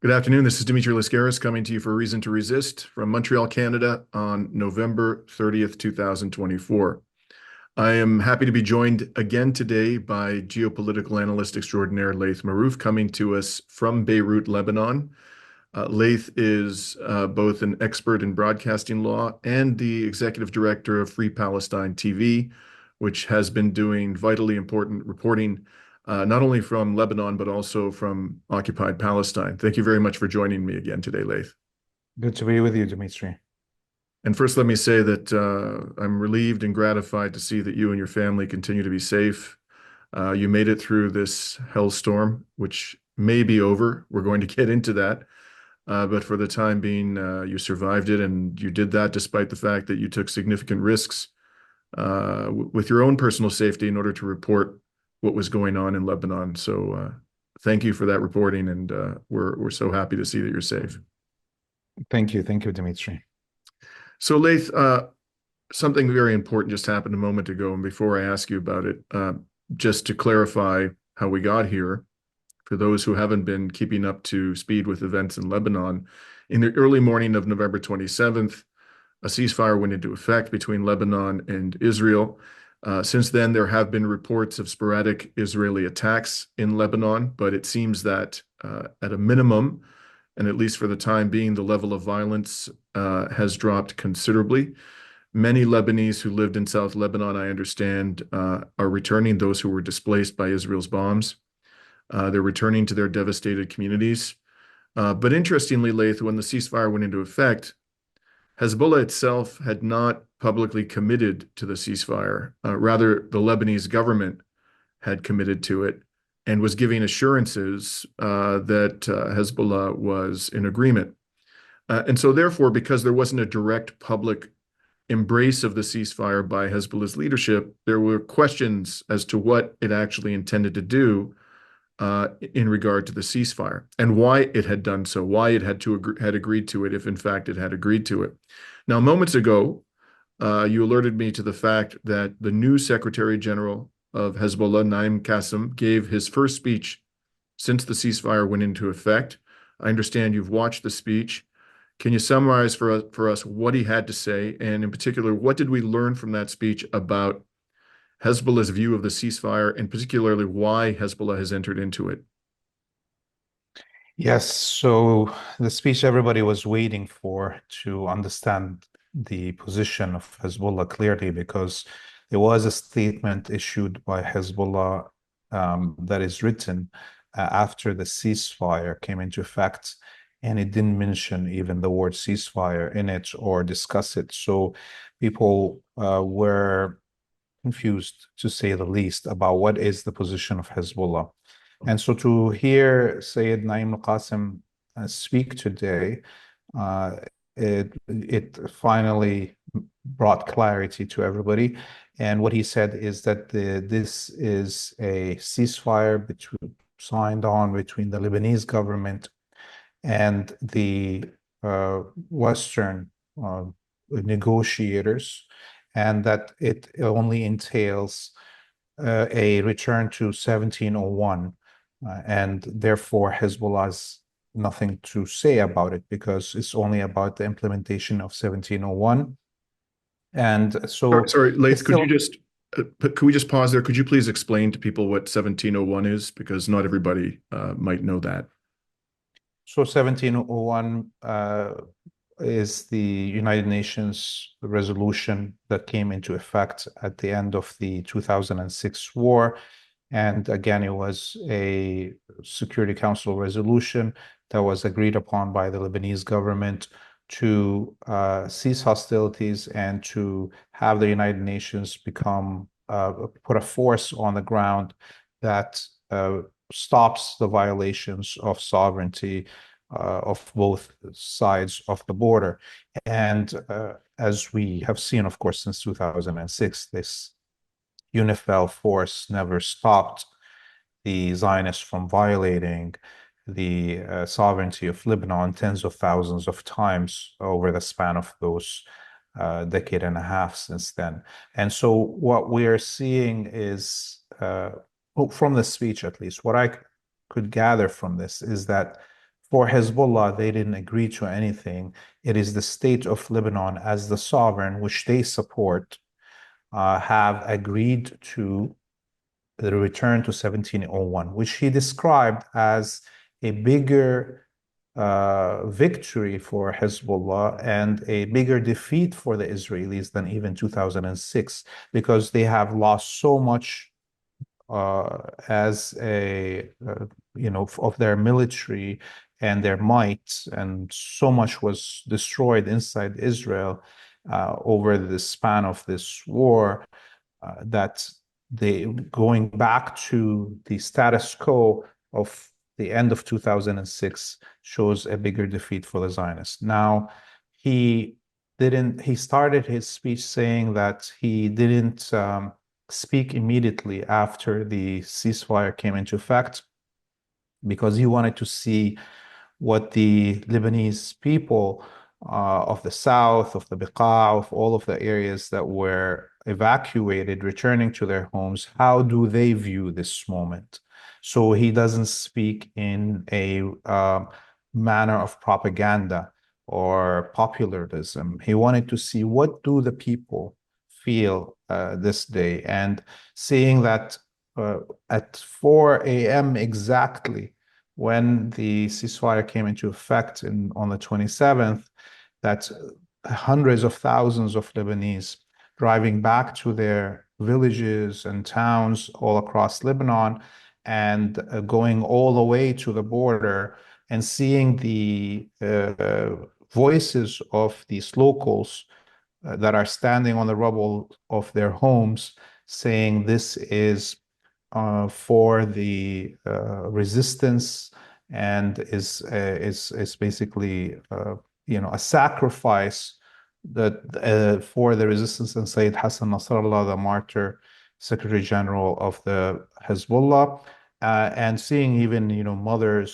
Good afternoon. This is Dimitri Lascaris coming to you for A Reason to Resist from Montreal, Canada on November 30th, 2024. I am happy to be joined again today by geopolitical analyst extraordinaire Laith Marouf coming to us from Beirut, Lebanon. Laith is both an expert in broadcasting law and the executive director of Free Palestine TV, which has been doing vitally important reporting not only from Lebanon, but also from occupied Palestine. Thank you very much for joining me again today, Laith. Good to be with you, Dimitri. And first, let me say that I'm relieved and gratified to see that you and your family continue to be safe. You made it through this hellstorm, which may be over. We're going to get into that. But for the time being, you survived it, and you did that despite the fact that you took significant risks with your own personal safety in order to report what was going on in Lebanon. So thank you for that reporting, and we're so happy to see that you're safe. Thank you, Dimitri. So Laith, something very important just happened a moment ago, and before I ask you about it, just to clarify how we got here, for those who haven't been keeping up to speed with events in Lebanon, in the early morning of November 27th, a ceasefire went into effect between Lebanon and Israel. Since then, there have been reports of sporadic Israeli attacks in Lebanon, but it seems that at a minimum, and at least for the time being, the level of violence has dropped considerably. Many Lebanese who lived in South Lebanon, I understand, are returning, those who were displaced by Israel's bombs. They're returning to their devastated communities. But interestingly, Laith, when the ceasefire went into effect, Hezbollah itself had not publicly committed to the ceasefire. Rather, the Lebanese government had committed to it and was giving assurances that Hezbollah was in agreement. And so therefore, because there wasn't a direct public embrace of the ceasefire by Hezbollah's leadership, there were questions as to what it actually intended to do in regard to the ceasefire and why it had done so, why it had agreed to it, if in fact it had agreed to it. Now, moments ago, you alerted me to the fact that the new Secretary General of Hezbollah, Naim Qassem, gave his first speech since the ceasefire went into effect. I understand you've watched the speech. Can you summarize for us what he had to say, and in particular, what did we learn from that speech about Hezbollah's view of the ceasefire, and particularly why Hezbollah has entered into it? Yes, so the speech everybody was waiting for to understand the position of Hezbollah clearly, because there was a statement issued by Hezbollah that is written after the ceasefire came into effect, and it didn't mention even the word ceasefire in it or discuss it. So people were confused, to say the least, about what is the position of Hezbollah. And so to hear Sayyid Naim Qassem speak today, it finally brought clarity to everybody. And what he said is that this is a ceasefire signed on between the Lebanese government and the Western negotiators, and that it only entails a return to 1701, and therefore Hezbollah has nothing to say about it because it's only about the implementation of 1701. And so, Sorry, Laith, could we just pause there? Could you please explain to people what 1701 is? Because not everybody might know that. So 1701 is the United Nations resolution that came into effect at the end of the 2006 war. And again, it was a Security Council resolution that was agreed upon by the Lebanese government to cease hostilities and to have the United Nations put a force on the ground that stops the violations of sovereignty of both sides of the border. And as we have seen, of course, since 2006, this UNIFIL force never stopped the Zionists from violating the sovereignty of Lebanon tens of thousands of times over the span of those decade and a half since then. And so what we are seeing is, from the speech at least, what I could gather from this is that for Hezbollah, they didn't agree to anything. It is the state of Lebanon as the sovereign, which they support, have agreed to the return to 1701, which he described as a bigger victory for Hezbollah and a bigger defeat for the Israelis than even 2006, because they have lost so much as a of their military and their might, and so much was destroyed inside Israel over the span of this war, that they going back to the status quo of the end of 2006 shows a bigger defeat for the Zionists. Now, he started his speech saying that he didn't speak immediately after the ceasefire came into effect, because he wanted to see what the Lebanese people of the south, of the Beqa, of all of the areas that were evacuated, returning to their homes, how do they view this moment? So he doesn't speak in a manner of propaganda or popularism. He wanted to see what do the people feel this day, and seeing that at 4 a.m. exactly, when the ceasefire came into effect on the 27th, that hundreds of thousands of Lebanese driving back to their villages and towns all across Lebanon, and going all the way to the border, and seeing the voices of these locals that are standing on the rubble of their homes, saying this is for the resistance, and is basically a sacrifice that for the resistance, and Sayyid Hassan Nasrallah, the martyr Secretary General of the Hezbollah, and seeing even mothers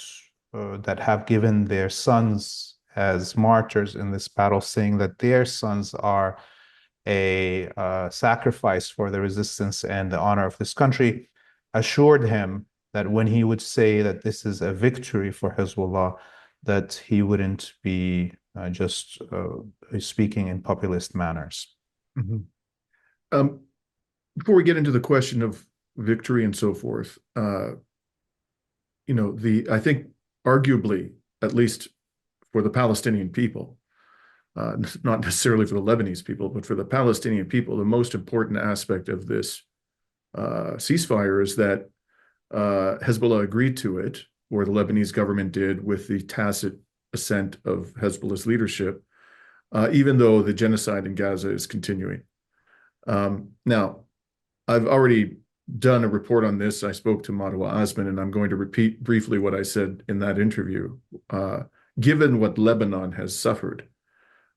that have given their sons as martyrs in this battle, saying that their sons are a sacrifice for the resistance and the honor of this country, assured him that when he would say that this is a victory for Hezbollah, that he wouldn't be just speaking in populist manners. Mhm. Before we get into the question of victory and so forth, I think arguably, at least for the Palestinian people, not necessarily for the Lebanese people, but for the Palestinian people, the most important aspect of this ceasefire is that Hezbollah agreed to it, or the Lebanese government did, with the tacit assent of Hezbollah's leadership, even though the genocide in Gaza is continuing. Now, I've already done a report on this. I spoke to Marwa Osman, and I'm going to repeat briefly what I said in that interview. Given what Lebanon has suffered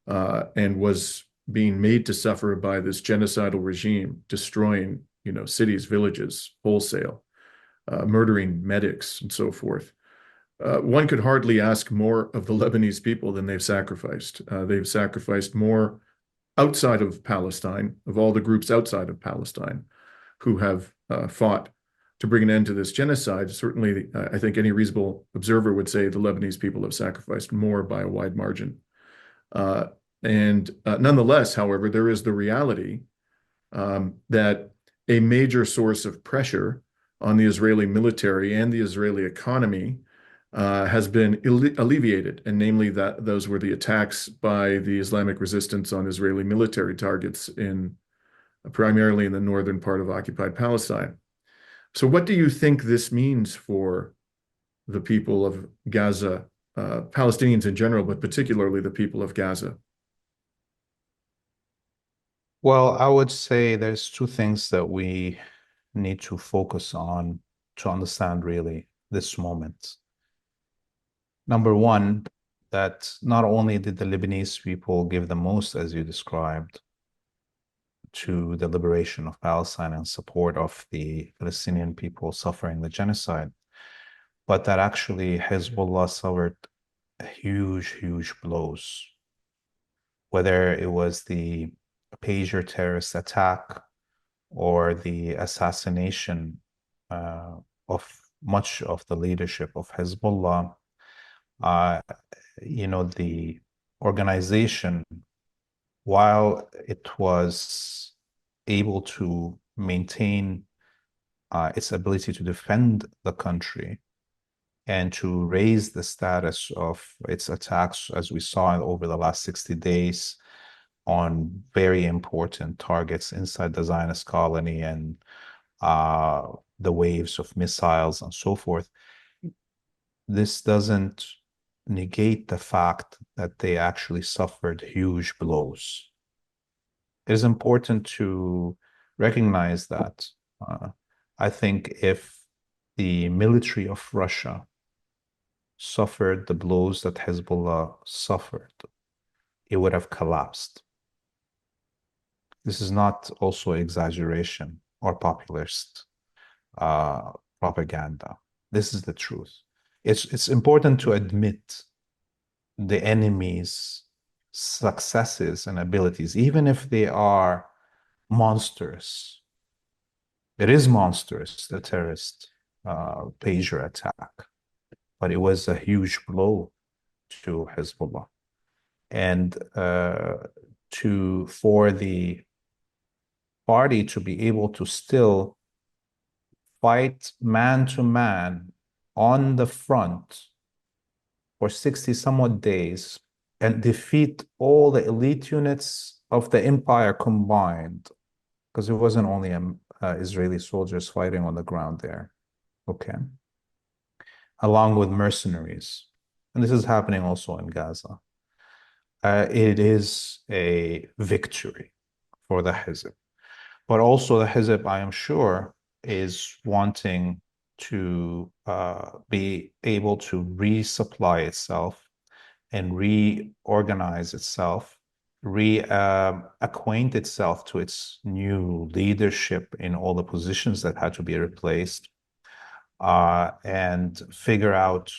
and was being made to suffer by this genocidal regime, destroying, cities, villages, wholesale, murdering medics, and so forth, one could hardly ask more of the Lebanese people than they've sacrificed. They've sacrificed more outside of Palestine, of all the groups outside of Palestine who have fought to bring an end to this genocide. Certainly, I think any reasonable observer would say the Lebanese people have sacrificed more by a wide margin. Nonetheless, however, there is the reality that a major source of pressure on the Israeli military and the Israeli economy has been alleviated, and namely that those were the attacks by the Islamic resistance on Israeli military targets primarily in the northern part of occupied Palestine. So what do you think this means for the people of Gaza, Palestinians in general, but particularly the people of Gaza? Well, I would say there's two things that we need to focus on to understand really this moment. Number one, that not only did the Lebanese people give the most, as you described, to the liberation of Palestine and support of the Palestinian people suffering the genocide, but that actually Hezbollah suffered huge, huge blows. Whether it was the pager terrorist attack or the assassination of much of the leadership of Hezbollah, Uh, the organization, while it was able to maintain its ability to defend the country and to raise the status of its attacks, as we saw over the last 60 days, on very important targets inside the Zionist colony and the waves of missiles and so forth. This doesn't negate the fact that they actually suffered huge blows. It is important to recognize that. I think if the military of Russia suffered the blows that Hezbollah suffered, it would have collapsed. This is not also exaggeration or populist propaganda. This is the truth. It's important to admit the enemy's successes and abilities, even if they are monstrous. It is monstrous, the terrorist pager attack, but it was a huge blow to Hezbollah. And for the party to be able to still fight man to man on the front for 60 somewhat days and defeat all the elite units of the empire combined, because it wasn't only Israeli soldiers fighting on the ground there, okay, along with mercenaries. And this is happening also in Gaza. It is a victory for the Hizb. But also the Hizb, I am sure, is wanting to be able to resupply itself and reorganize itself, reacquaint itself to its new leadership in all the positions that had to be replaced, and figure out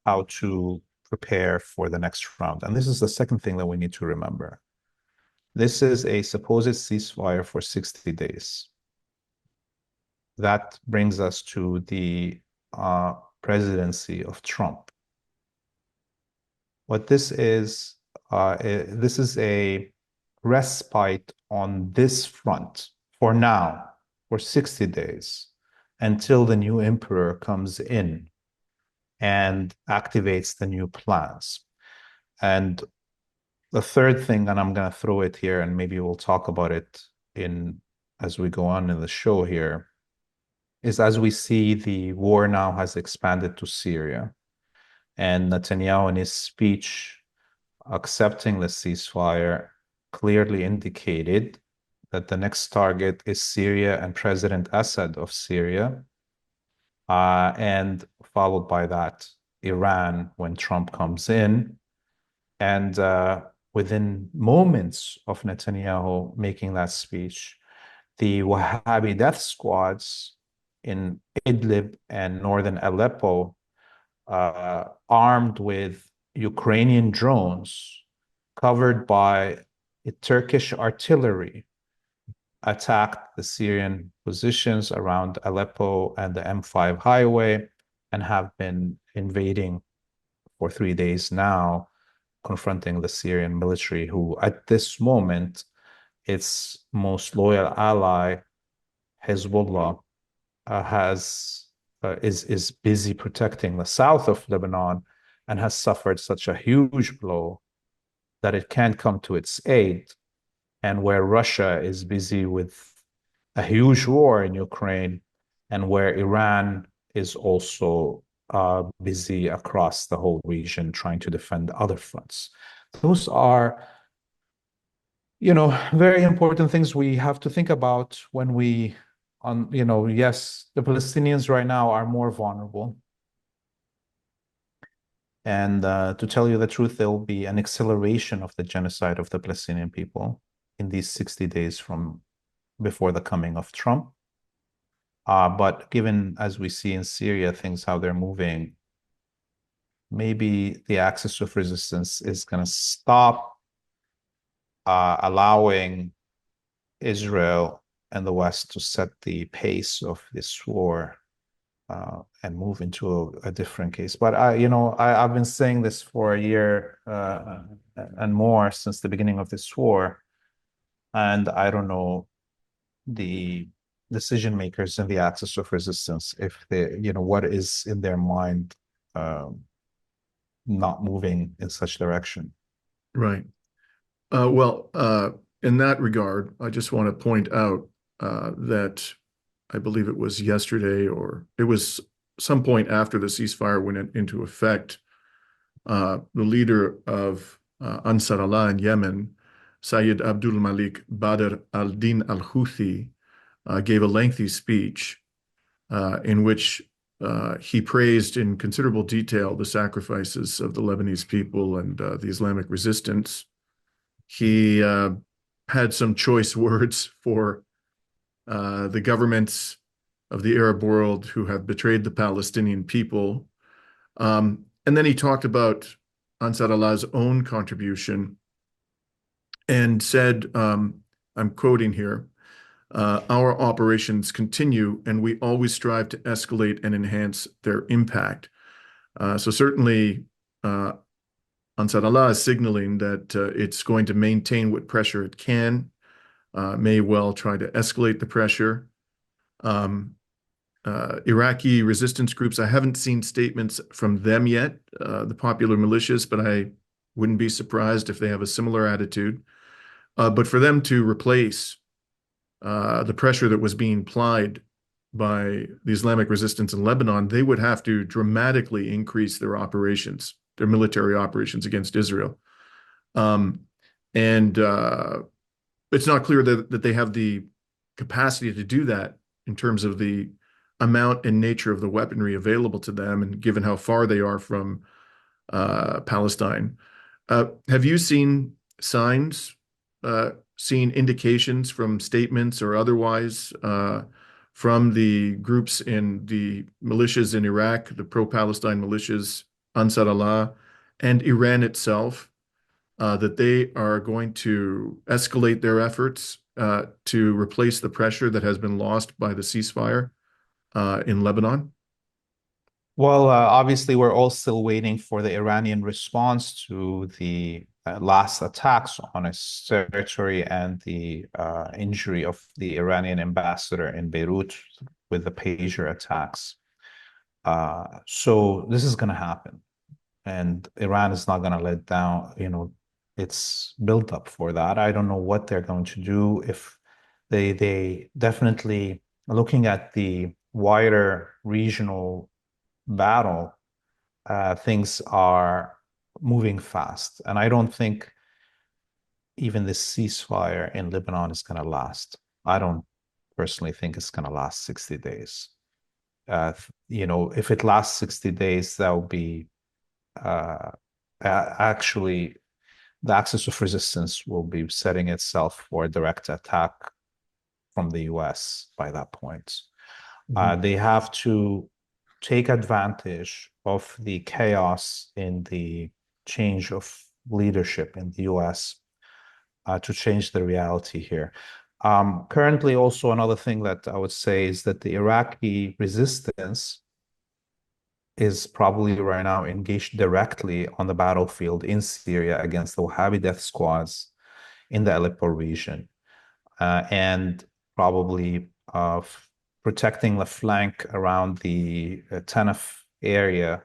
how to prepare for the next round. And this is the second thing that we need to remember. This is a supposed ceasefire for 60 days. That brings us to the presidency of Trump. What this is a respite on this front for now, for 60 days, until the new emperor comes in and activates the new plans. And the third thing, and I'm going to throw it here, and maybe we'll talk about it as we go on in the show here, is as we see the war now has expanded to Syria, and Netanyahu in his speech accepting the ceasefire clearly indicated that the next target is Syria and President Assad of Syria, and followed by that, Iran when Trump comes in. And within moments of Netanyahu making that speech, the Wahhabi death squads in Idlib and northern Aleppo, armed with Ukrainian drones, covered by Turkish artillery, attacked the Syrian positions around Aleppo and the M5 highway and have been invading for 3 days now, confronting the Syrian military, who at this moment, its most loyal ally, Hezbollah, is busy protecting the south of Lebanon and has suffered such a huge blow that it can't come to its aid. And where Russia is busy with a huge war in Ukraine, and where Iran is also busy across the whole region trying to defend other fronts. Those are, very important things we have to think about when yes, the Palestinians right now are more vulnerable. And to tell you the truth, there will be an acceleration of the genocide of the Palestinian people in these 60 days from before the coming of Trump. But given, as we see in Syria, things how they're moving, maybe the axis of resistance is going to stop allowing Israel and the West to set the pace of this war and move into a different case. But I've been saying this for a year and more since the beginning of this war, and I don't know the decision makers in the axis of resistance if they, what is in their mind, not moving in such direction. Right. Well, in that regard, I just want to point out that I believe it was yesterday or it was some point after the ceasefire went into effect, the leader of Ansar Allah in Yemen, Sayyid Abdul Malik Badr al-Din al-Houthi, gave a lengthy speech in which he praised in considerable detail the sacrifices of the Lebanese people and the Islamic resistance. He had some choice words for the governments of the Arab world who have betrayed the Palestinian people. And then he talked about Ansar Allah's own contribution and said, I'm quoting here, our operations continue and we always strive to escalate and enhance their impact. So certainly Ansar Allah is signaling that it's going to maintain what pressure it can, may well try to escalate the pressure. Iraqi resistance groups, I haven't seen statements from them yet, the popular militias, but I wouldn't be surprised if they have a similar attitude. But for them to replace the pressure that was being applied by the Islamic resistance in Lebanon, they would have to dramatically increase their operations, their military operations against Israel. And it's not clear that they have the capacity to do that in terms of the amount and nature of the weaponry available to them, and given how far they are from Palestine. Have you seen signs, seen indications from statements or otherwise from the groups in the militias in Iraq, the pro-Palestine militias, Ansar Allah, and Iran itself, that they are going to escalate their efforts to replace the pressure that has been lost by the ceasefire in Lebanon? Well, obviously, we're all still waiting for the Iranian response to the last attacks on its territory and the injury of the Iranian ambassador in Beirut with the pager attacks. So this is going to happen, and Iran is not going to let down, it's built up for that. I don't know what they're going to do. If they definitely, looking at the wider regional battle, things are moving fast. And I don't think even this ceasefire in Lebanon is going to last. I don't personally think it's going to last 60 days. If it lasts 60 days, that will be actually the axis of resistance will be setting itself for a direct attack from the US by that point. They have to take advantage of the chaos in the change of leadership in the US to change the reality here. Currently, also another thing that I would say is that the Iraqi resistance is probably right now engaged directly on the battlefield in Syria against the Wahhabi death squads in the Aleppo region, and probably protecting the flank around the Tanaf area,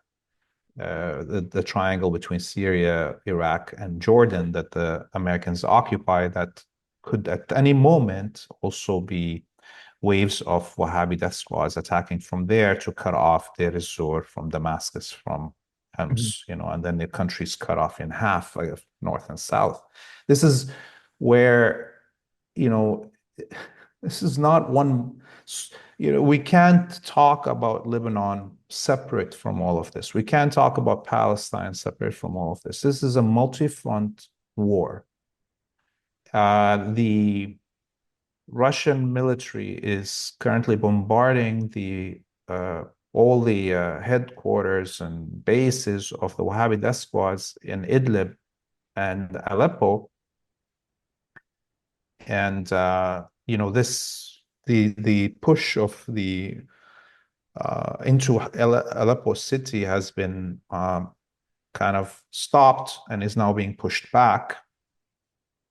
the triangle between Syria, Iraq, and Jordan that the Americans occupy, that could at any moment also be waves of Wahhabi death squads attacking from there to cut off Deir ez-Zor from Damascus, from Homs, and then the country's cut off in half, like north and south. This is where, this is not one, we can't talk about Lebanon separate from all of this. We can't talk about Palestine separate from all of this. This is a multi-front war. The Russian military is currently bombarding all the headquarters and bases of the Wahhabi death squads in Idlib and Aleppo. And the push of the into Aleppo city has been kind of stopped and is now being pushed back.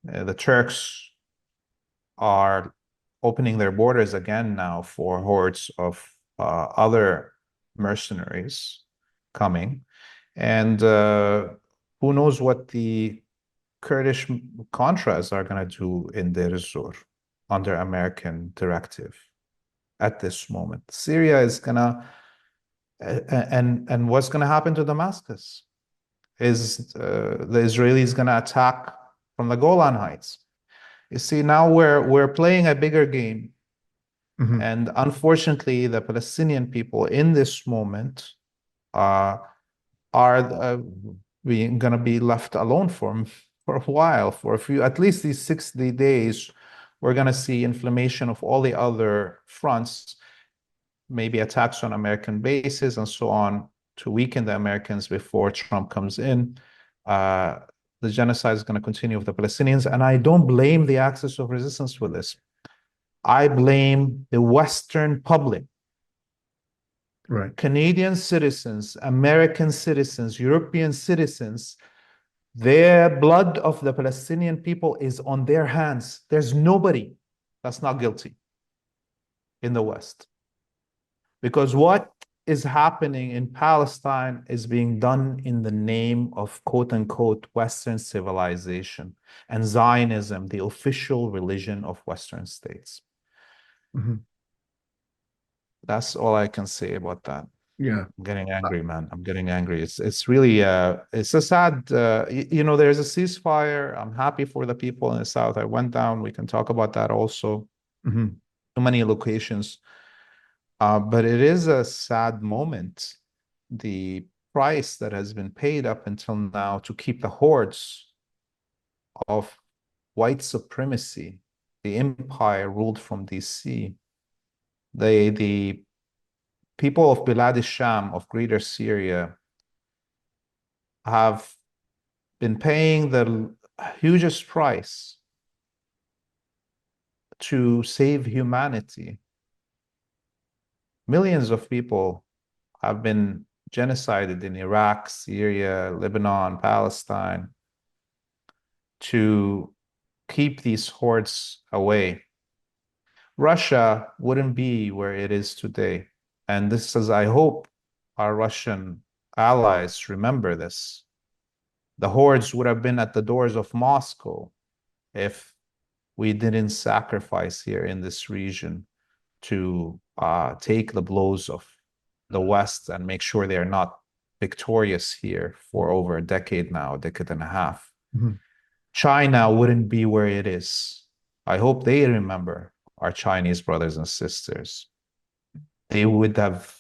The Turks are opening their borders again now for hordes of other mercenaries coming. And who knows what the Kurdish Contras are going to do in Deir ez-Zor under American directive at this moment. Syria is going to, and what's going to happen to Damascus? Is the Israelis going to attack from the Golan Heights? You see, now we're playing a bigger game. Mhm. And unfortunately, the Palestinian people in this moment are being going to be left alone for a while, for a few, at least these 60 days. We're going to see inflammation of all the other fronts, maybe attacks on American bases and so on, to weaken the Americans before Trump comes in. The genocide is going to continue with the Palestinians, and I don't blame the axis of resistance for this. I blame the Western public. Right. Canadian citizens, American citizens, European citizens, their blood of the Palestinian people is on their hands. There's nobody that's not guilty in the West. Because what is happening in Palestine is being done in the name of quote unquote Western civilization and Zionism, the official religion of Western states. Mhm. That's all I can say about that. Yeah. I'm getting angry, man. I'm getting angry. It's really it's a sad there's a ceasefire. I'm happy for the people in the south. I went down. We can talk about that also. Mhm. Too many locations. But it is a sad moment. The price that has been paid up until now to keep the hordes of white supremacy, the empire ruled from DC. The people of Bilad al-Sham, of Greater Syria, have been paying the hugest price to save humanity. Millions of people have been genocided in Iraq, Syria, Lebanon, Palestine to keep these hordes away. Russia wouldn't be where it is today. And this is, I hope, our Russian allies remember this. The hordes would have been at the doors of Moscow if we didn't sacrifice here in this region to take the blows of the West and make sure they're not victorious here for over a decade now, a decade and a half. Mhm. China wouldn't be where it is. I hope they remember our Chinese brothers and sisters. They would have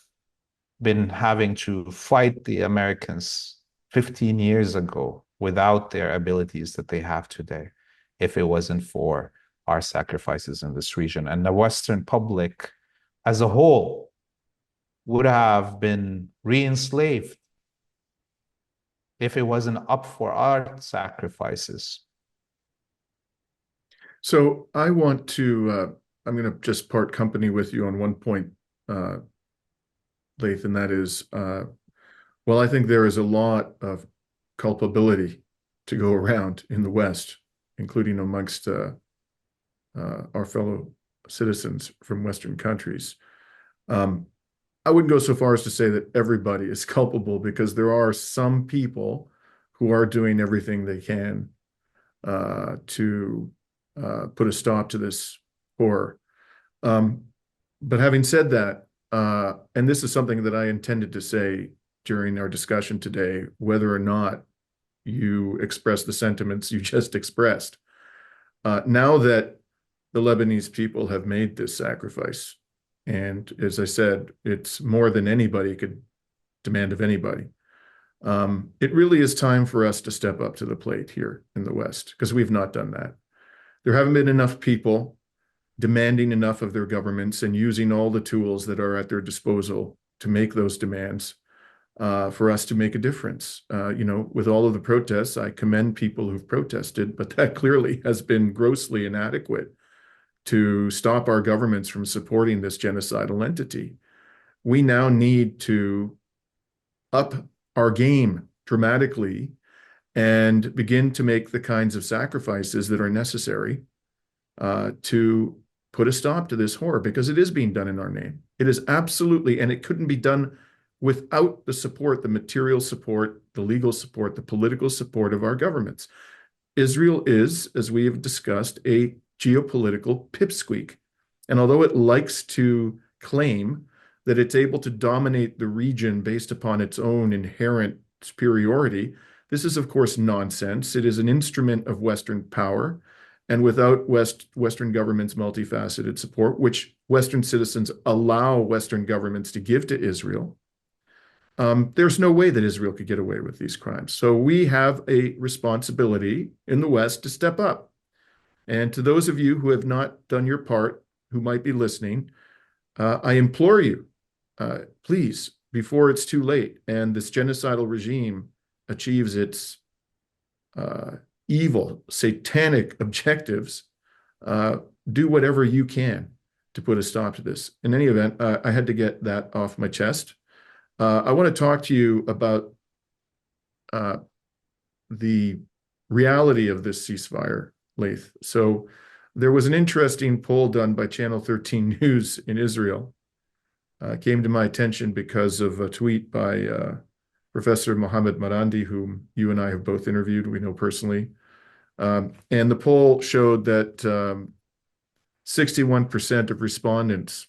been having to fight the Americans 15 years ago without their abilities that they have today, if it wasn't for our sacrifices in this region. And the Western public as a whole would have been re-enslaved if it wasn't up for our sacrifices. So I want to, I'm going to just part company with you on one point, Laith, and that is, well, I think there is a lot of culpability to go around in the West, including amongst our fellow citizens from Western countries. I wouldn't go so far as to say that everybody is culpable, because there are some people who are doing everything they can to put a stop to this horror. But having said that, and this is something that I intended to say during our discussion today, whether or not you express the sentiments you just expressed, now that the Lebanese people have made this sacrifice, and as I said, it's more than anybody could demand of anybody. It really is time for us to step up to the plate here in the West, because we've not done that. There haven't been enough people demanding enough of their governments and using all the tools that are at their disposal to make those demands for us to make a difference. With all of the protests, I commend people who've protested, but that clearly has been grossly inadequate to stop our governments from supporting this genocidal entity. we now need to up our game dramatically and begin to make the kinds of sacrifices that are necessary to put a stop to this horror, because it is being done in our name. It is absolutely, and it couldn't be done without the support, the material support, the legal support, the political support of our governments. Israel is, as we have discussed, a geopolitical pipsqueak. And although it likes to claim that it's able to dominate the region based upon its own inherent superiority, this is, of course, nonsense. It is an instrument of Western power. And without Western governments' multifaceted support, which Western citizens allow Western governments to give to Israel, there's no way that Israel could get away with these crimes. So we have a responsibility in the West to step up. And to those of you who have not done your part, who might be listening, I implore you, please, before it's too late and this genocidal regime achieves its evil, satanic objectives, do whatever you can to put a stop to this. In any event, I had to get that off my chest. I want to talk to you about the reality of this ceasefire, Laith. So there was an interesting poll done by Channel 13 News in Israel. Came to my attention because of a tweet by Professor Mohammed Marandi, whom you and I have both interviewed, we know personally. And the poll showed that 61% of respondents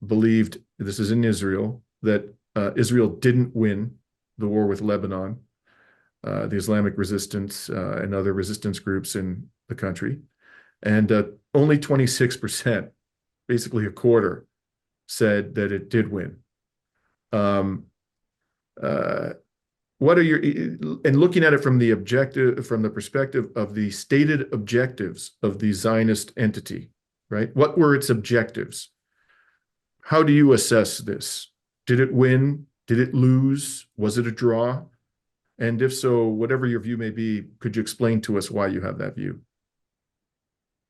believed, this is in Israel, that Israel didn't win the war with Lebanon, the Islamic resistance and other resistance groups in the country. And only 26%, basically a quarter, said that it did win. What are your, and looking at it from the objective, from the perspective of the stated objectives of the Zionist entity, right? What were its objectives? How do you assess this? Did it win? Did it lose? Was it a draw? And if so, whatever your view may be, could you explain to us why you have that view?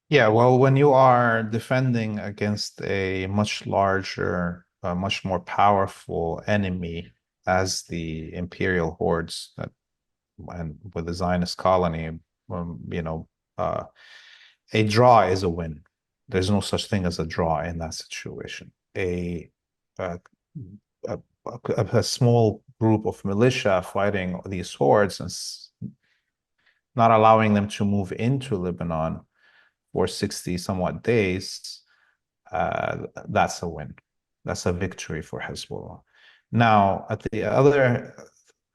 Yeah, well, when you are defending against a much larger, much more powerful enemy as the imperial hordes that, and with the Zionist colony, a draw is a win. There's no such thing as a draw in that situation. A, a, a small group of militia fighting these hordes and not allowing them to move into Lebanon for 60 somewhat days, that's a win. That's a victory for Hezbollah. Now, at the other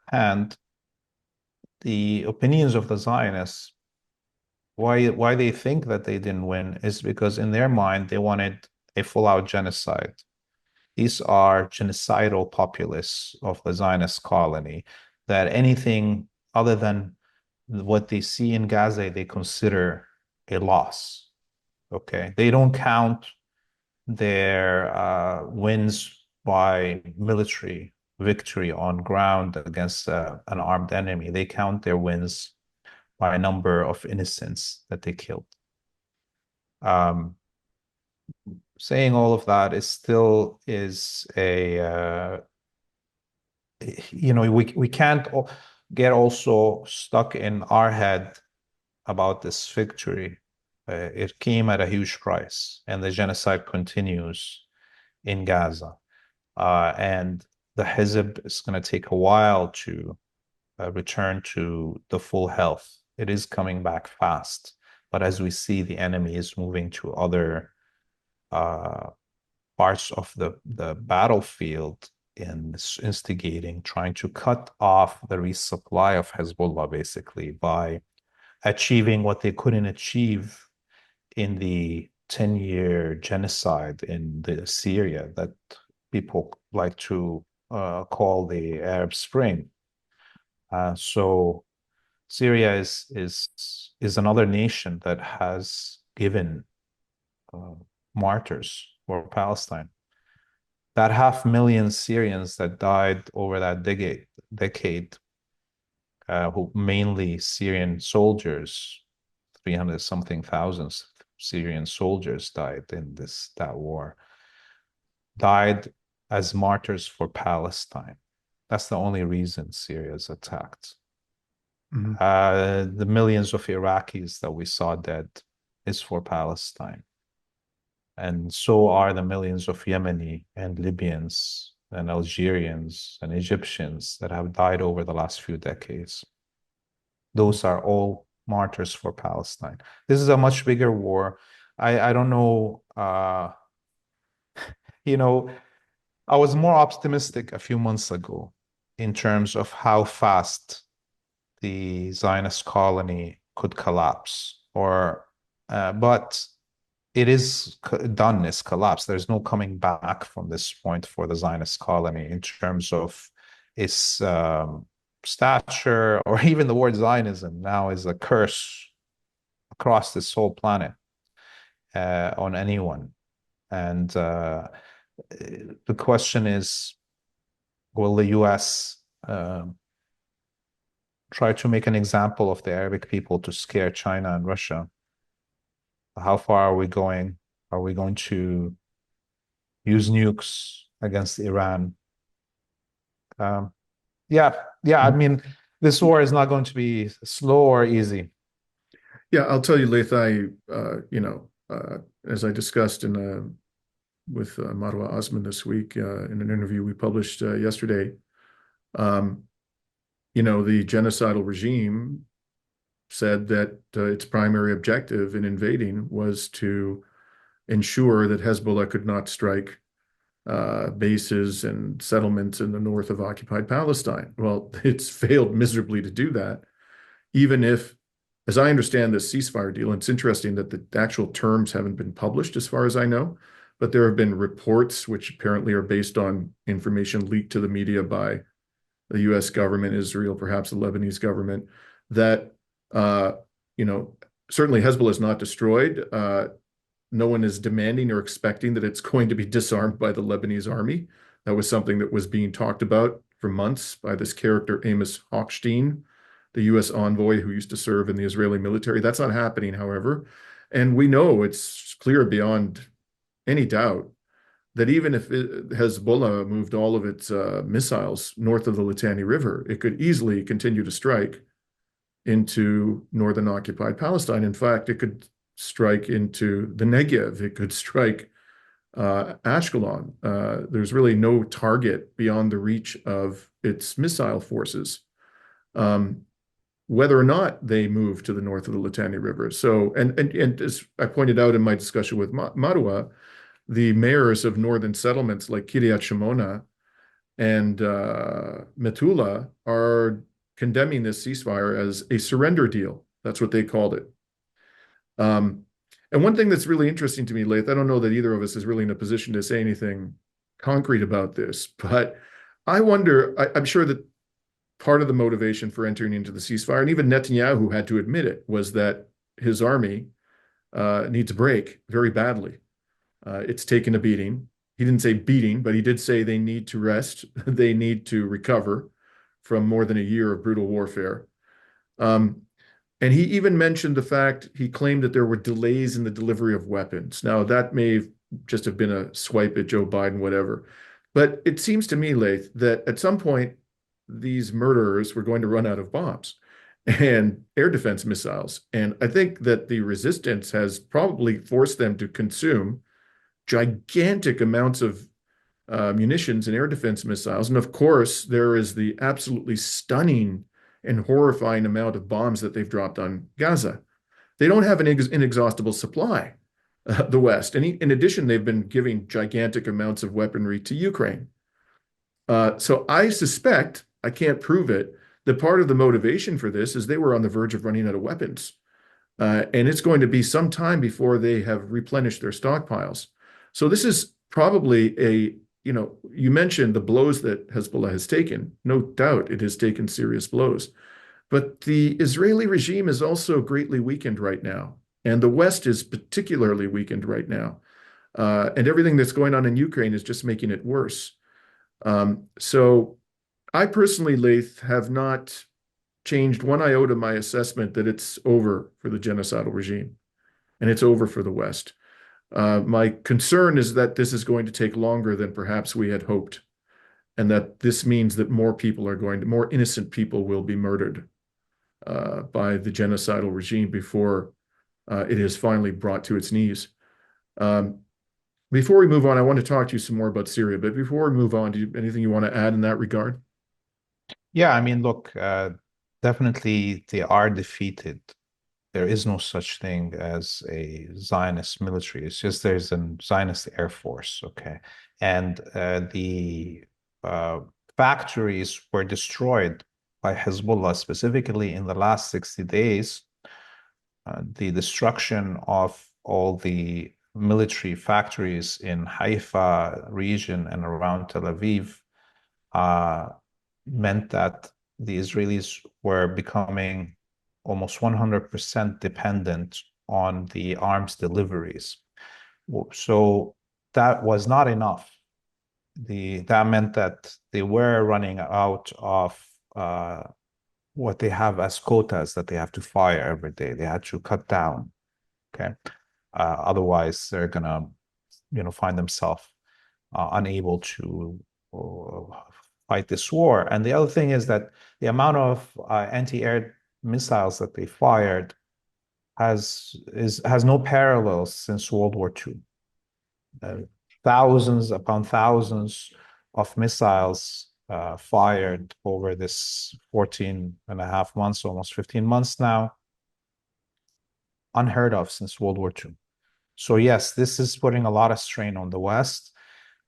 hand, the opinions of the Zionists, why they think that they didn't win is because in their mind, they wanted a full-out genocide. These are genocidal populists of the Zionist colony, that anything other than what they see in Gaza, they consider a loss. Okay, they don't count their wins by military victory on ground against an armed enemy. They count their wins by a number of innocents that they killed. Saying all of that is still is a we can't get also stuck in our head about this victory. It came at a huge price, and the genocide continues in Gaza. And the Hezb is going to take a while to return to the full health. It is coming back fast, but as we see, the enemy is moving to other parts of the battlefield and instigating, trying to cut off the resupply of Hezbollah, basically, by achieving what they couldn't achieve in the 10-year genocide in Syria that people like to call the Arab Spring. So Syria is another nation that has given martyrs for Palestine. That 500,000 Syrians that died over that decade, who mainly Syrian soldiers, 300 something thousands Syrian soldiers died in that war, died as martyrs for Palestine. That's the only reason Syria is attacked. Mhm. The millions of Iraqis that we saw dead is for Palestine. And so are the millions of Yemeni and Libyans and Algerians and Egyptians that have died over the last few decades. Those are all martyrs for Palestine. This is a much bigger war. I don't know, you know, I was more optimistic a few months ago in terms of how fast the Zionist colony could collapse, but it is done, it's collapsed. There's no coming back from this point for the Zionist colony in terms of its stature, or even the word Zionism now is a curse across this whole planet on anyone. And the question is, will the US try to make an example of the Arabic people to scare China and Russia? How far are we going? Are we going to use nukes against Iran? Um, yeah, I mean, this war is not going to be slow or easy. Yeah, I'll tell you, Laith, as I discussed with Marwa Osman this week in an interview we published yesterday, um, the genocidal regime said that its primary objective in invading was to ensure that Hezbollah could not strike bases and settlements in the north of occupied Palestine. Well, it's failed miserably to do that, even if, as I understand this ceasefire deal, and it's interesting that the actual terms haven't been published as far as I know, but there have been reports which apparently are based on information leaked to the media by the US government, Israel, perhaps the Lebanese government, that, uh, certainly Hezbollah is not destroyed. No one is demanding or expecting that it's going to be disarmed by the Lebanese army. That was something that was being talked about for months by this character, Amos Hochstein, the US envoy who used to serve in the Israeli military. That's not happening, however. And we know it's clear beyond any doubt that even if Hezbollah moved all of its missiles north of the Litani River, it could easily continue to strike into northern occupied Palestine. In fact, it could strike into the Negev. It could strike Ashkelon. There's really no target beyond the reach of its missile forces, whether or not they move to the north of the Litani River. So, and as I pointed out in my discussion with Marwa, the mayors of northern settlements like Kiryat Shimona and Metula are condemning this ceasefire as a surrender deal. That's what they called it. And one thing that's really interesting to me, Laith, I don't know that either of us is really in a position to say anything concrete about this, but I wonder, I'm sure that part of the motivation for entering into the ceasefire, and even Netanyahu had to admit it, was that his army needs a break very badly. It's taken a beating. He didn't say beating, but he did say they need to rest. They need to recover from more than a year of brutal warfare. And he even mentioned the fact, he claimed that there were delays in the delivery of weapons. Now, that may just have been a swipe at Joe Biden, whatever. But it seems to me, Laith, that at some point, these murderers were going to run out of bombs and air defense missiles. And I think that the resistance has probably forced them to consume gigantic amounts of munitions and air defense missiles. And of course, there is the absolutely stunning and horrifying amount of bombs that they've dropped on Gaza. They don't have an inexhaustible supply, the West. And in addition, they've been giving gigantic amounts of weaponry to Ukraine. So I suspect, I can't prove it, that part of the motivation for this is they were on the verge of running out of weapons. And it's going to be some time before they have replenished their stockpiles. So this is probably you mentioned the blows that Hezbollah has taken. No doubt it has taken serious blows. But the Israeli regime is also greatly weakened right now. And the West is particularly weakened right now. And everything that's going on in Ukraine is just making it worse. So I personally, Laith, have not changed one iota my assessment that it's over for the genocidal regime and it's over for the West. My concern is that this is going to take longer than perhaps we had hoped, and that this means that more innocent people will be murdered by the genocidal regime before it is finally brought to its knees. Um, Before we move on, I want to talk to you some more about Syria, but before we move on, anything you want to add in that regard? Yeah, I mean, look, definitely they are defeated. There is no such thing as a Zionist military. It's just there's a Zionist air force, okay? And the uh, factories were destroyed by Hezbollah, specifically in the last 60 days. The destruction of all the military factories in Haifa region and around Tel Aviv uh, meant that the Israelis were becoming almost 100% dependent on the arms deliveries. So that was not enough. That meant that they were running out of what they have as quotas that they have to fire every day. They had to cut down. Okay. Otherwise, they're gonna, find themselves unable to fight this war. And the other thing is that the amount of anti-air missiles that they fired has no parallels since World War II. Thousands upon thousands of missiles fired over this 14 and a half months, almost 15 months now, unheard of since World War II. So yes, this is putting a lot of strain on the West.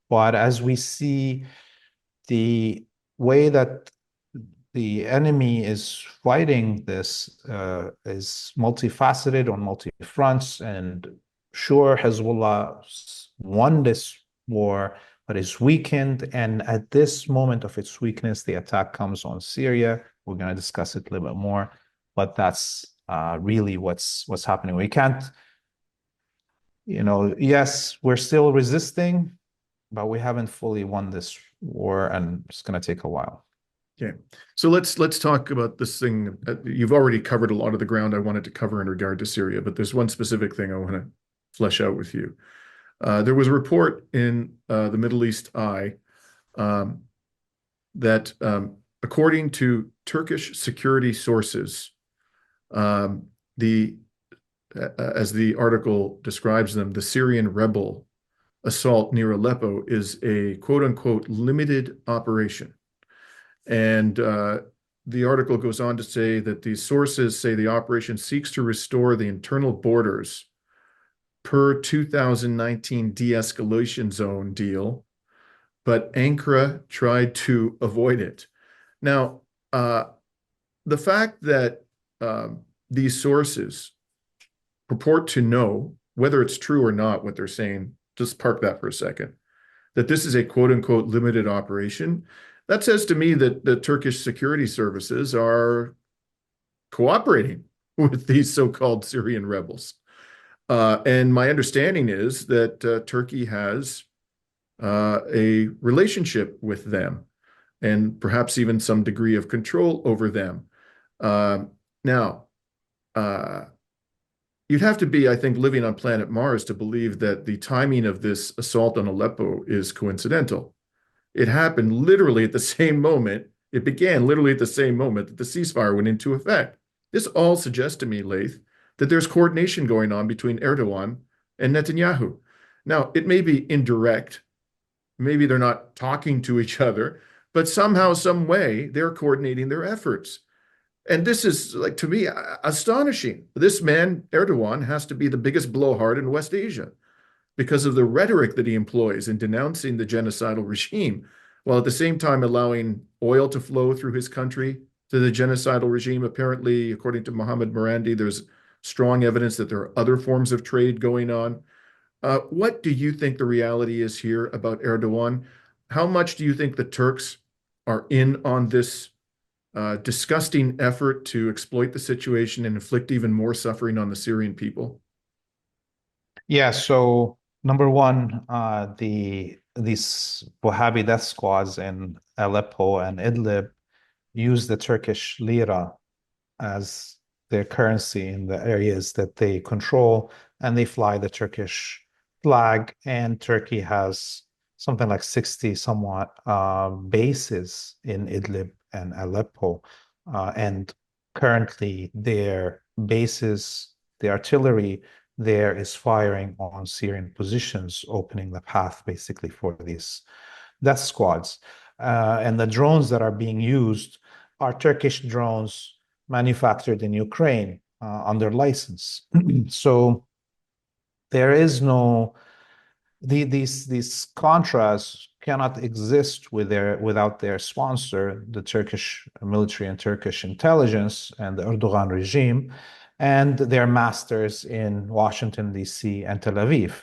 But as we see the way that the enemy is fighting this is multifaceted on multi fronts. And sure, Hezbollah won this war, but is weakened. And at this moment of its weakness, the attack comes on Syria. We're going to discuss it a little bit more, but that's really what's happening. We can't, yes, we're still resisting, but we haven't fully won this war, and it's going to take a while. Okay, so let's talk about this thing. You've already covered a lot of the ground I wanted to cover in regard to Syria, but there's one specific thing I want to flesh out with you. There was a report in the Middle East Eye that, according to Turkish security sources, as the article describes them, the Syrian rebel assault near Aleppo is a quote unquote limited operation. And the article goes on to say that these sources say the operation seeks to restore the internal borders per 2019 de-escalation zone deal, but Ankara tried to avoid it. Now, the fact that these sources purport to know, whether it's true or not, what they're saying, just park that for a second, that this is a quote unquote limited operation, that says to me that the Turkish security services are cooperating with these so-called Syrian rebels. And my understanding is that Turkey has a relationship with them and perhaps even some degree of control over them. Now, you'd have to be, I think, living on planet Mars to believe that the timing of this assault on Aleppo is coincidental. It happened literally at the same moment. It began literally at the same moment that the ceasefire went into effect. This all suggests to me, Laith, that there's coordination going on between Erdoğan and Netanyahu. Now, it may be indirect. Maybe they're not talking to each other, but somehow, some way, they're coordinating their efforts. And this is, like, to me, astonishing. This man, Erdoğan, has to be the biggest blowhard in West Asia because of the rhetoric that he employs in denouncing the genocidal regime, while at the same time allowing oil to flow through his country to the genocidal regime. Apparently, according to Mohammed Morandi, there's strong evidence that there are other forms of trade going on. What do you think the reality is here about Erdoğan? How much do you think the Turks are in on this disgusting effort to exploit the situation and inflict even more suffering on the Syrian people? Yeah, so number one, these Wahhabi death squads in Aleppo and Idlib use the Turkish lira as their currency in the areas that they control, and they fly the Turkish flag, and Turkey has something like 60 somewhat bases in Idlib and Aleppo. And currently their bases, the artillery there is firing on Syrian positions, opening the path basically for these death squads. And the drones that are being used are Turkish drones manufactured in Ukraine under license. So there is no these contras cannot exist without their sponsor, the Turkish military and Turkish intelligence and the Erdoğan regime, and their masters in Washington, D.C. and Tel Aviv.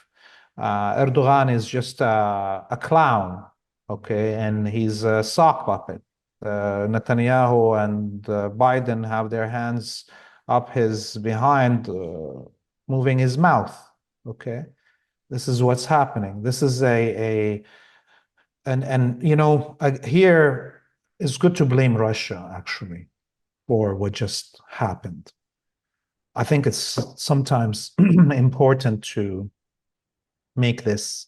Erdoğan is just a clown, okay, and he's a sock puppet. Netanyahu and Biden have their hands up his behind, moving his mouth, okay. This is what's happening. This is here it's good to blame Russia actually for what just happened. I think it's sometimes important to make this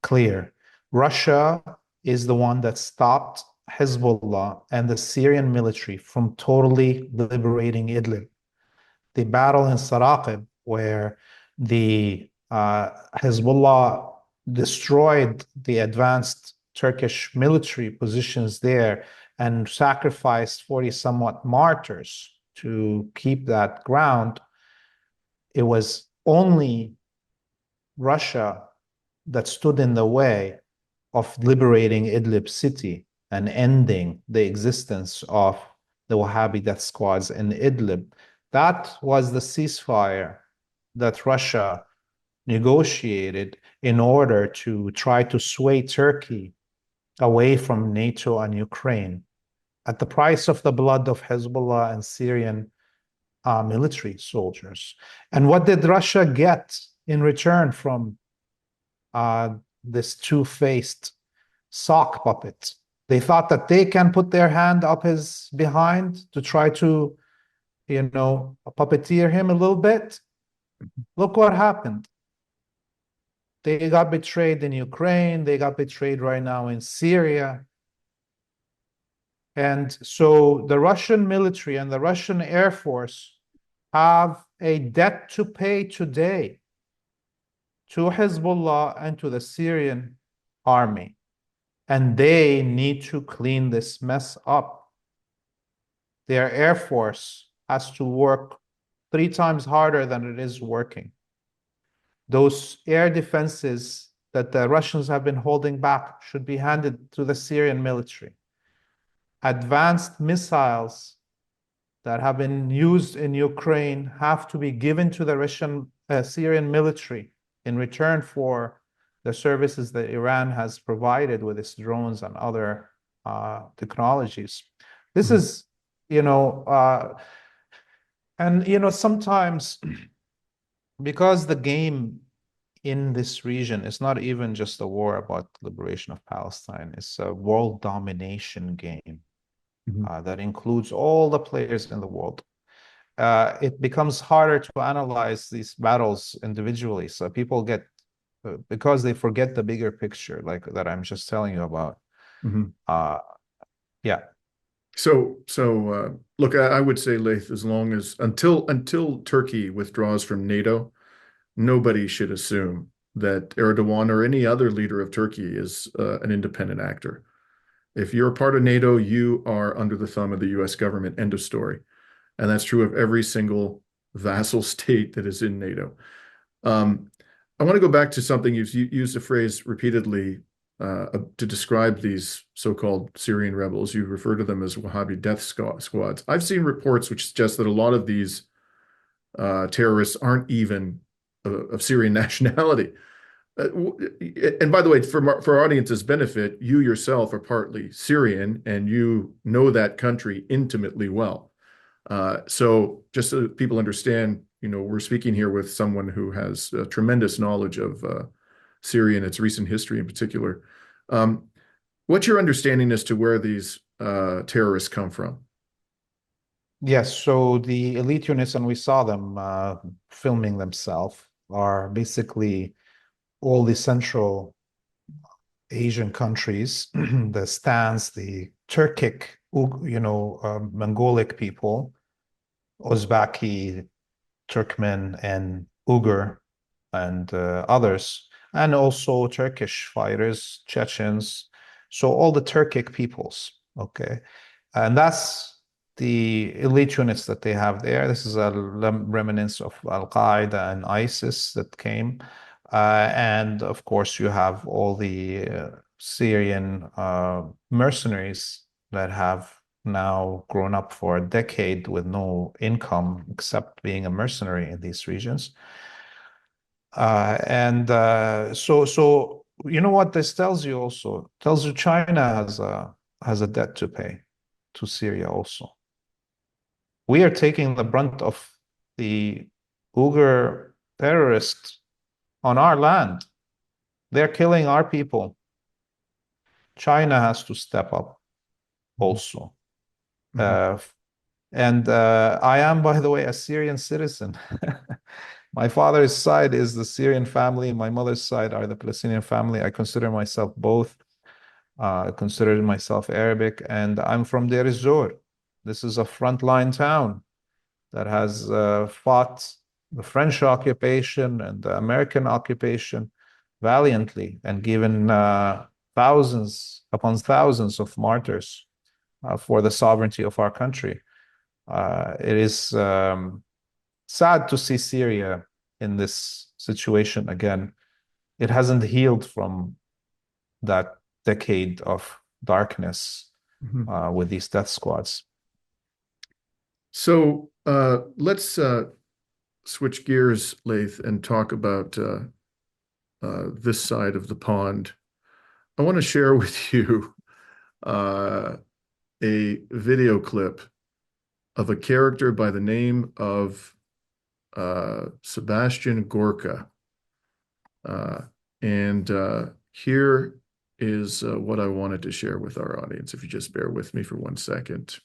clear. Russia is the one that stopped Hezbollah and the Syrian military from totally liberating Idlib. The battle in Saraqib, where the Hezbollah destroyed the advanced Turkish military positions there and sacrificed 40 somewhat martyrs to keep that ground. It was only Russia that stood in the way of liberating Idlib city and ending the existence of the Wahhabi death squads in Idlib. That was the ceasefire that Russia negotiated in order to try to sway Turkey away from NATO and Ukraine at the price of the blood of Hezbollah and Syrian military soldiers. And what did Russia get in return from this two-faced sock puppet? They thought that they can put their hand up his behind to try to, puppeteer him a little bit. Look what happened. They got betrayed in Ukraine. They got betrayed right now in Syria. And so the Russian military and the Russian Air Force have a debt to pay today to Hezbollah and to the Syrian army. And they need to clean this mess up. Their Air Force has to work 3 times harder than it is working. Those air defenses that the Russians have been holding back should be handed to the Syrian military. Advanced missiles that have been used in Ukraine have to be given to the Syrian military in return for the services that Iran has provided with its drones and other technologies. This is, sometimes because the game in this region is not even just a war about liberation of Palestine, it's a world domination game that includes all the players in the world. It becomes harder to analyze these battles individually. So people get, because they forget the bigger picture, like that I'm just telling you about. Yeah. So look, I would say, Laith, until Turkey withdraws from NATO, nobody should assume that Erdoğan or any other leader of Turkey is an independent actor. If you're a part of NATO, you are under the thumb of the US government, end of story. And that's true of every single vassal state that is in NATO. I want to go back to something you've used a phrase repeatedly to describe these so-called Syrian rebels. You refer to them as Wahhabi death squads. I've seen reports which suggest that a lot of these terrorists aren't even of Syrian nationality. And by the way, for our audience's benefit, you yourself are partly Syrian and you know that country intimately well. So just so people understand, we're speaking here with someone who has tremendous knowledge of Syria and its recent history in particular. What's your understanding as to where these terrorists come from? Yes, so the elite units, and we saw them filming themselves, are basically all the Central Asian countries, the Stans, the Turkic, Mongolic people, Uzbeki, Turkmen, and Uyghur, and others, and also Turkish fighters, Chechens. So all the Turkic peoples, okay? And that's the elite units that they have there. This is a remnants of Al-Qaeda and ISIS that came. And of course, you have all the Syrian mercenaries that have now grown up for a decade with no income except being a mercenary in these regions. So you know what this tells you also? It tells you China has a debt to pay to Syria also. We are taking the brunt of the Uyghur terrorists on our land. They're killing our people. China has to step up also. And I am, by the way, a Syrian citizen. My father's side is the Syrian family. My mother's side are the Palestinian family. I consider myself both. I consider myself Arabic, and I'm from Deir ez-Zor. This is a frontline town that has fought the French occupation and the American occupation valiantly and given thousands upon thousands of martyrs for the sovereignty of our country. It is sad to see Syria in this situation again. It hasn't healed from that decade of darkness with these death squads. So let's switch gears, Laith, and talk about this side of the pond. I want to share with you a video clip of a character by the name of Sebastian Gorka. And here is what I wanted to share with our audience, if you just bear with me for 1 second.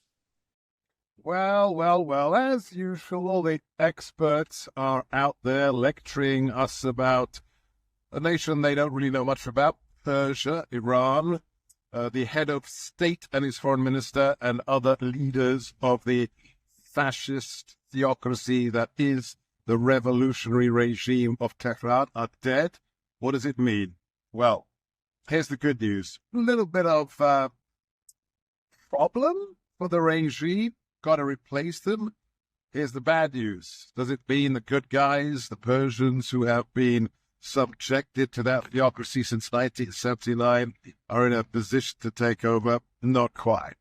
Well, as usual, all the experts are out there lecturing us about a nation they don't really know much about, Persia, Iran, the head of state and his foreign minister and other leaders of the fascist theocracy that is the revolutionary regime of Tehran are dead. What does it mean? Well, here's the good news. A little bit of problem for the regime. Got to replace them. Here's the bad news. Does it mean the good guys, the Persians who have been subjected to that theocracy since 1979, are in a position to take over? Not quite.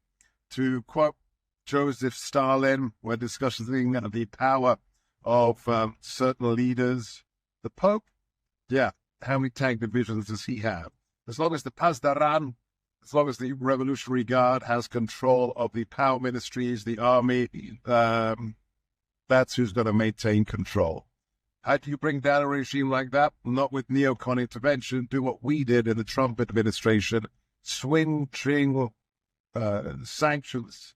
To quote Joseph Stalin, when discussing the power of certain leaders, the Pope, yeah, how many tank divisions does he have? As long as the Pasdaran, as long as the Revolutionary Guard has control of the power ministries, the army, that's who's going to maintain control. How do you bring down a regime like that? Not with neocon intervention. Do what we did in the Trump administration. Swing sanctions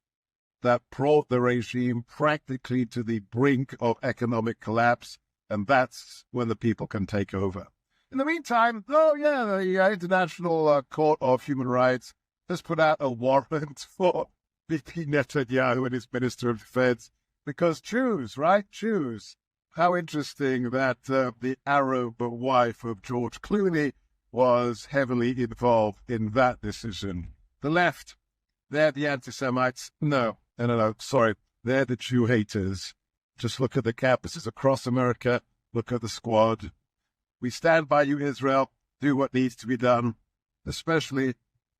that brought the regime practically to the brink of economic collapse. And that's when the people can take over. In the meantime, the International Court of Human Rights has put out a warrant for Bibi Netanyahu and his Minister of Defense because Jews, right? Jews. How interesting that the Arab wife of George Clooney was heavily involved in that decision. The left, they're the anti-Semites. No, sorry. They're the Jew haters. Just look at the campuses across America. Look at the squad. We stand by you, Israel. Do what needs to be done, especially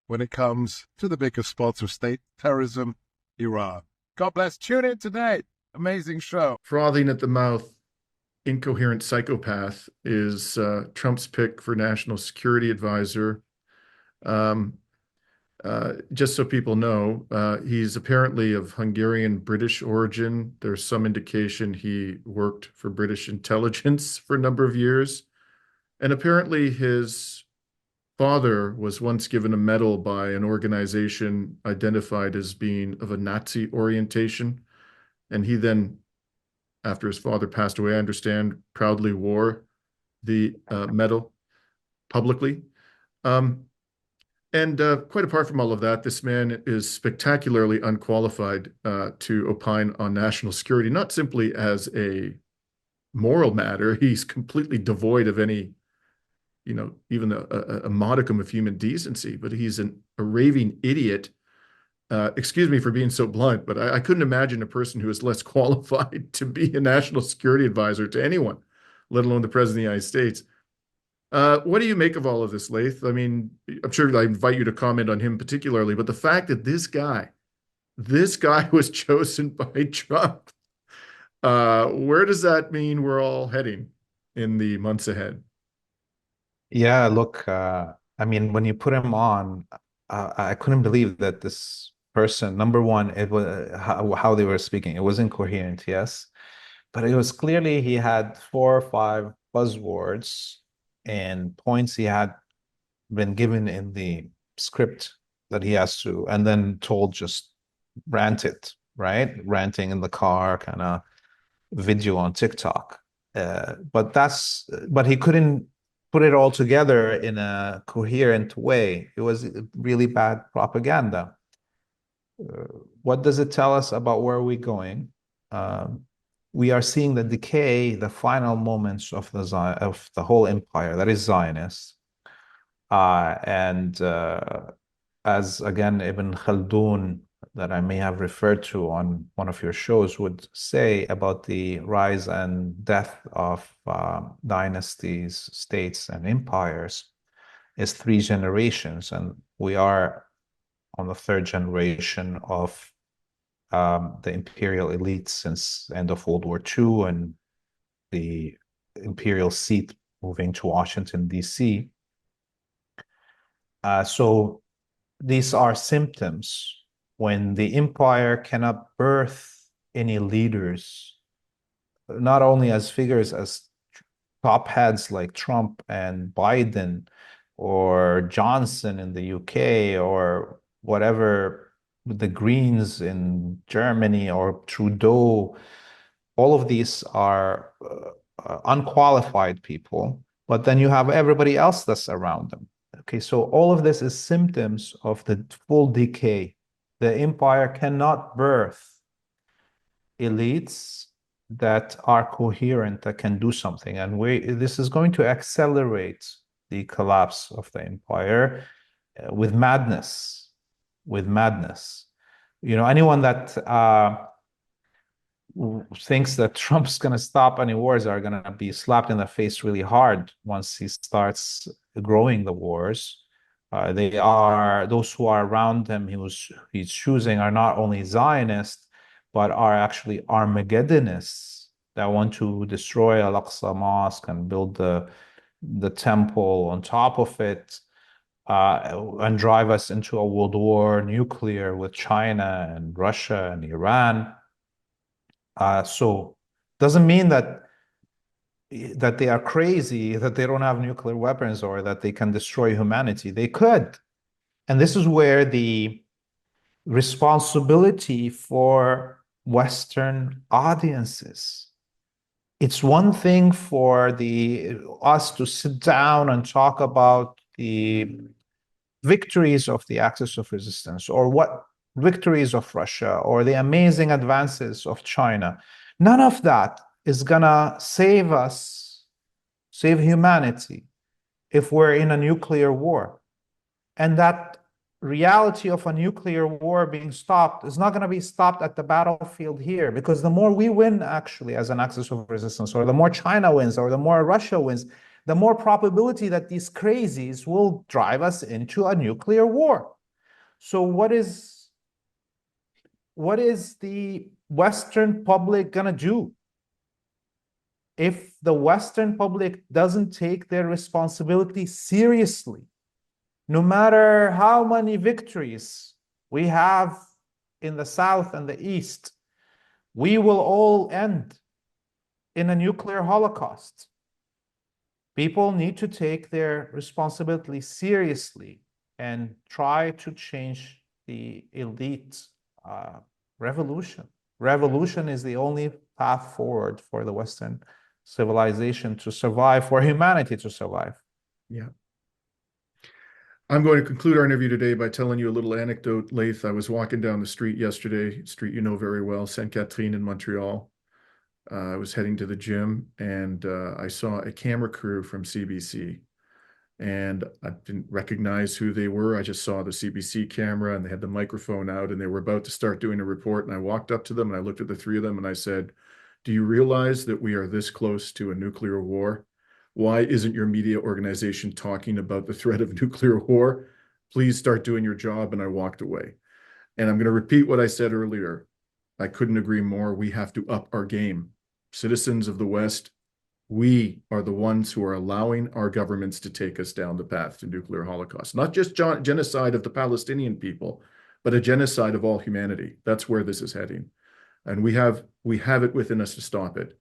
when it comes to the biggest sponsor of state terrorism, Iran. God bless. Tune in today. Amazing show. Frothing at the mouth, incoherent psychopath is Trump's pick for national security advisor. Just so people know, he's apparently of Hungarian-British origin. There's some indication he worked for British intelligence for a number of years. And apparently his father was once given a medal by an organization identified as being of a Nazi orientation. And he then, after his father passed away, I understand, proudly wore the medal. publicly. And quite apart from all of that, this man is spectacularly unqualified to opine on national security, not simply as a moral matter. He's completely devoid of any, even a modicum of human decency, but he's a raving idiot. Excuse me for being so blunt, but I couldn't imagine a person who is less qualified to be a national security advisor to anyone, let alone the President of the United States. What do you make of all of this, Laith? I mean, I'm sure I invite you to comment on him particularly, but the fact that this guy was chosen by Trump, where does that mean we're all heading in the months ahead? Yeah, look, I mean, when you put him on, I couldn't believe that this person, number one, it was how they were speaking. It was incoherent, yes, but it was clearly he had 4 or 5 buzzwords and points he had been given in the script that he has to, and then told just rant it, right? Ranting in the car, kind of video on TikTok. But he couldn't put it all together in a coherent way. It was really bad propaganda. What does it tell us about where we're going? We are seeing the decay, the final moments of the whole empire that is Zionist. And as again, Ibn Khaldun, that I may have referred to on one of your shows, would say about the rise and death of dynasties, states, and empires is 3 generations. And we are on the 3rd generation of the imperial elites since end of World War II and the imperial seat moving to Washington, D.C. So these are symptoms when the empire cannot birth any leaders, not only as figures as top heads like Trump and Biden or Johnson in the UK or whatever, the Greens in Germany or Trudeau. All of these are unqualified people, but then you have everybody else that's around them. Okay, so all of this is symptoms of the full decay. The empire cannot birth elites that are coherent, that can do something. And this is going to accelerate the collapse of the empire with madness, anyone that thinks that Trump's going to stop any wars are going to be slapped in the face really hard once he starts growing the wars. Those who are around him, he's choosing, are not only Zionists, but are actually Armageddonists that want to destroy Al-Aqsa Mosque and build the temple on top of it, and drive us into a world war, nuclear, with China and Russia and Iran. So doesn't mean that they are crazy, that they don't have nuclear weapons or that they can destroy humanity. They could. And this is where the responsibility for Western audiences. It's one thing for us to sit down and talk about the victories of the axis of resistance, or what victories of Russia, or the amazing advances of China. None of that is gonna save humanity if we're in a nuclear war. And that reality of a nuclear war being stopped is not going to be stopped at the battlefield here, because the more we win actually as an axis of resistance, or the more China wins, or the more Russia wins, the more probability that these crazies will drive us into a nuclear war. So what is the Western public going to do? If the Western public doesn't take their responsibility seriously, no matter how many victories we have in the South and the East, we will all end in a nuclear holocaust. People need to take their responsibility seriously and try to change the elite revolution. Revolution is the only path forward for the Western civilization to survive, for humanity to survive. Yeah. I'm going to conclude our interview today by telling you a little anecdote, Laith. I was walking down the street yesterday, street you know very well, Sainte Catherine in Montreal. I was heading to the gym and I saw a camera crew from CBC. And I didn't recognize who they were. I just saw the CBC camera and they had the microphone out and they were about to start doing a report. And I walked up to them and I looked at the three of them and I said, "Do you realize that we are this close to a nuclear war? Why isn't your media organization talking about the threat of nuclear war? Please start doing your job." And I walked away. And I'm going to repeat what I said earlier. I couldn't agree more. We have to up our game. Citizens of the West, we are the ones who are allowing our governments to take us down the path to nuclear holocaust. Not just genocide of the Palestinian people, but a genocide of all humanity. That's where this is heading. And we have it within us to stop it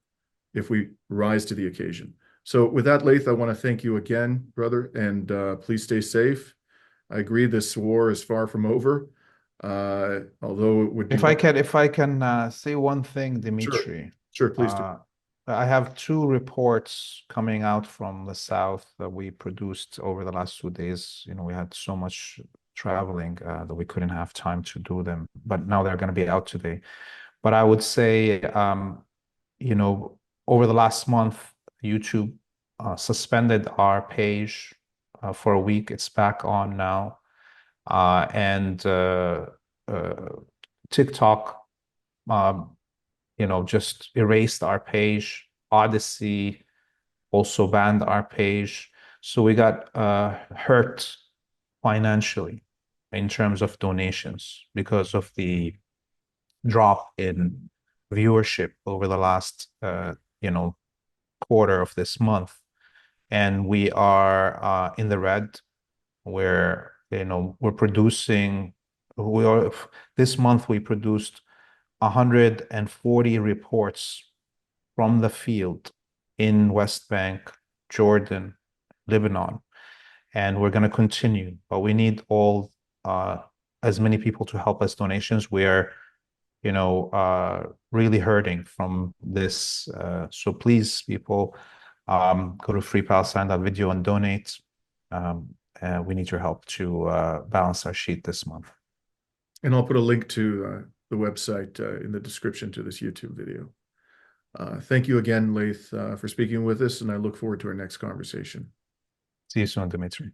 if we rise to the occasion. So with that, Laith, I want to thank you again, brother, and please stay safe. I agree this war is far from over, although it would be... If I can say one thing, Dimitri. Sure, please do. I have two reports coming out from the south that we produced over the last 2 days. You know, we had so much traveling that we couldn't have time to do them, but now they're going to be out today. But I would say, you know, over the last month, YouTube suspended our page for a week. It's back on now. And TikTok, you know, just erased our page. Odyssey also banned our page. So we got hurt financially in terms of donations because of the drop in viewership over the last, you know, quarter of this month. And we are in the red, where, you know, we're producing, this month we produced 140 reports from the field in West Bank, Jordan, Lebanon, and we're going to continue. But we need all as many people to help us donations. We are, you know, really hurting from this. So please, people, go to freepalestine.video and donate. We need your help to balance our sheet this month. And I'll put a link to the website in the description to this YouTube video. Thank you again, Laith, for speaking with us, and I look forward to our next conversation. See you soon, Dimitri.